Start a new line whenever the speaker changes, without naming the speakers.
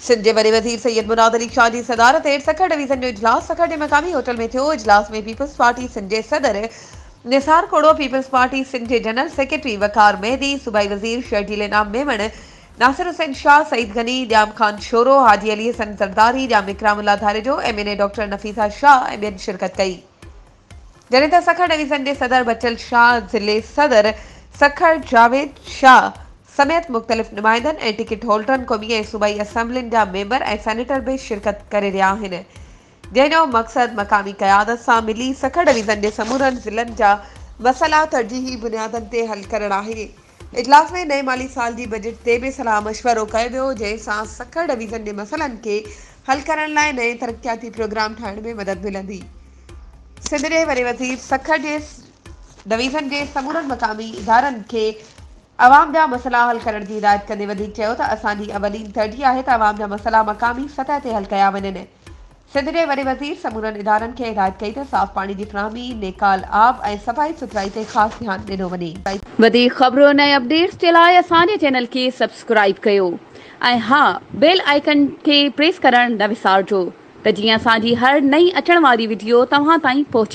सिंध जे वॾे वज़ीर सैयद मुनाद अली शाह जी सदारत हेठि सखर डिवीज़न जो इजलास सखर जे मक़ामी होटल में थियो। इजलास में पीपल्स पार्टी सिंध जे सदर निसार कोड़ो, पीपल्स पार्टी सिंध जे जनरल सेक्रेटरी वकार मेहदी, सूबाई वज़ीर शर्जील इनाम Memon, Nasir Hussain Shah, Saeed Ghani, ॼाम Khan sorrow, Haji Ali Hasan Zardari, ॼाम Ikramullah धारेजो, MNA doctor Nafisa Shah ऐं ॿियनि शिरकत कई। जॾहिं त सखर डिवीज़न जे सदर बचल शाह, ज़िले सदर सखर जावेद शाह समेत मुख़्तलिफ़ नुमाइंदनि ऐं टिकट होल्डरनि क़ौमी ऐं सूबाई असम्बलियुनि जा मेंबर ऐं सेनेटर बि शिरकत करे रहिया आहिनि, जंहिंजो मक़सदु मक़ामी क़यादत सां मिली सखर डिवीज़न जे समूरनि ज़िलनि जा मसइला तरजीही बुनियादनि ते हल करणु आहे। इजलास में नए माली साल जी बजट ते बि सलाह मशवरो कयो वियो, जंहिंसां सखर डिवीज़न जे मसइलनि खे हल करण लाइ नए तरक़ियाती प्रोग्राम ठाहिण में मदद मिलंदी। सिंध जे वॾे वज़ीर सखर जे डिवीज़न जे समूरनि मक़ामी इदारनि खे अवाम जा मसइला हल करण जी हिदायत कंदे वधीक चयो त असांजी अवलीन तरजीह आहे त अवाम जा मसइला मक़ामी सतह ते हल कया वञनि। सिंध जे वॾे वज़ीर समूरनि इदारनि खे हिदायत कई त साफ़ पाणी जी फ़राहमी, नेकाल आब ऐं सफ़ाई सुथराई ते ख़ासि ध्यानु ॾिनो वञे।
वधीक ख़बरुनि ऐं अपडेट्स जे लाइ असांजे चैनल खे सब्सक्राइब कयो ऐं हा, बेल आइकन खे प्रेस करणु न विसारिजो त जीअं असांजी हर नई अचण वारी वीडियो तव्हां ताईं पहुचे।